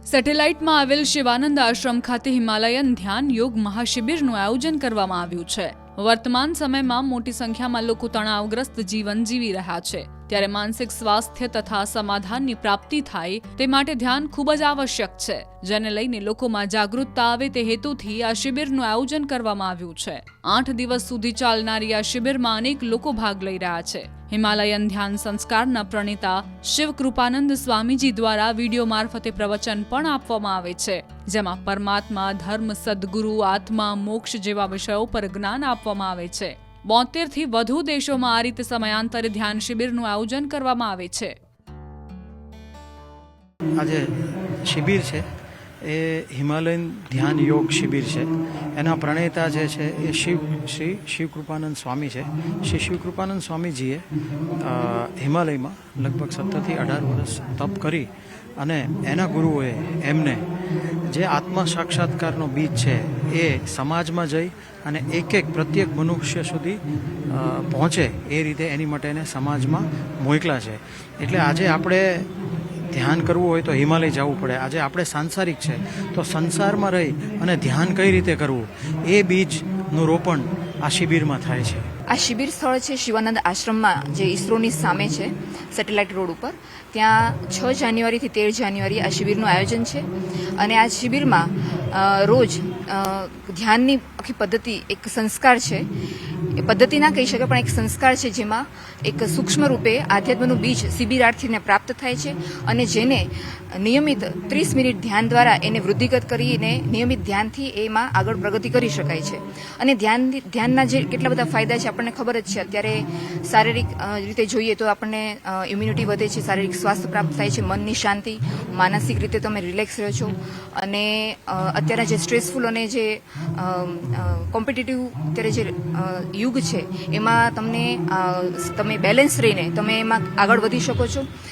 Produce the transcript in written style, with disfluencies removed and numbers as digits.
સેટેલાઇટમાં આવેલ શિવાનંદ આશ્રમ ખાતે હિમાલયન ધ્યાન યોગ મહાશિબિરનું આયોજન કરવામાં આવ્યું છે। વર્તમાન સમયમાં મોટી સંખ્યામાં લોકો તણાવગ્રસ્ત જીવન જીવી રહ્યા છે, ત્યારે માનસિક સ્વાસ્થ્ય તથા સમાધાનની પ્રાપ્તિ થાય તે માટે ધ્યાન ખૂબ જ આવશ્યક છે, જેને લઈને લોકોમાં જાગૃતતા આવે તે હેતુથી આ શિબિરનું આયોજન કરવામાં આવ્યું છે। 8 દિવસ સુધી ચાલનારી આ શિબિરમાં અનેક લોકો ભાગ લઈ રહ્યા છે। હિમાલયન ધ્યાન સંસ્કારના પ્રણેતા શિવ કૃપાનંદ સ્વામીજી દ્વારા વિડીયો મારફતે પ્રવચન પણ આપવામાં આવે છે, જેમાં પરમાત્મા, ધર્મ, સદગુરુ, આત્મા, મોક્ષ જેવા વિષયો પર જ્ઞાન આપવામાં આવે છે। 72 થી વધુ દેશોમાં આ રીતે સમયાંતરે ધ્યાન શિબિરનું આયોજન કરવામાં આવે છે। આજે શિબિર છે એ હિમાલયન ધ્યાન યોગ શિબિર છે। એના પ્રણેતા જે છે એ શ્રી શિવકૃપાનંદ સ્વામી છે। શ્રી શિવકૃપાનંદ સ્વામીજીએ હિમાલયમાં લગભગ 17 થી 18 વર્ષ તપ કરી અને એના ગુરુઓએ એમને જે આત્મ સાક્ષાત્કારનો બીજ છે એ સમાજમાં જઈ અને એક પ્રત્યેક મનુષ્ય સુધી પહોંચે એ રીતે એની માટે એને સમાજમાં મોકલા છે। એટલે આજે આપણે ધ્યાન કરવું હોય તો હિમાલય જવું પડે। આજે આપણે સાંસારિક છે તો સંસારમાં રહી અને ધ્યાન કઈ રીતે કરવું એ બીજનું રોપણ આ શિબિરમાં થાય છે। આ શિબિર સ્થળ છે શિવાનંદ આશ્રમમાં, જે ઇસરોની સામે છે, સેટેલાઇટ રોડ ઉપર। ત્યાં 6 જાન્યુઆરીથી 13 જાન્યુઆરી આ શિબિરનું આયોજન છે અને આ શિબિરમાં રોજ ધ્યાનની આખી પદ્ધતિ એક સંસ્કાર છે, એ પદ્ધતિ ના કહી શકાય પણ એક સંસ્કાર છે, જેમાં એક સૂક્ષ્મ રૂપે આધ્યાત્મનું બીજ શિબિરાર્થીને પ્રાપ્ત થાય છે અને જેને નિયમિત 30 મિનિટ ધ્યાન દ્વારા એને વૃદ્ધિગત કરીને નિયમિત ધ્યાનથી એમાં આગળ પ્રગતિ કરી શકાય છે। અને ધ્યાનના જે કેટલા બધા ફાયદા છે આપણને ખબર જ છે। અત્યારે શારીરિક રીતે જોઈએ તો આપણને ઇમ્યુનિટી વધે છે, શારીરિક સ્વાસ્થ્ય પ્રાપ્ત થાય છે, મનની શાંતિ, માનસિક રીતે તમે રિલેક્સ રહો છો અને અત્યારના જે સ્ટ્રેસફુલ અને જે કોમ્પિટિટિવ અત્યારે જે યુગ છે એમાં તમે બેલેન્સ રહીને તમે એમાં આગળ વધી શકો છો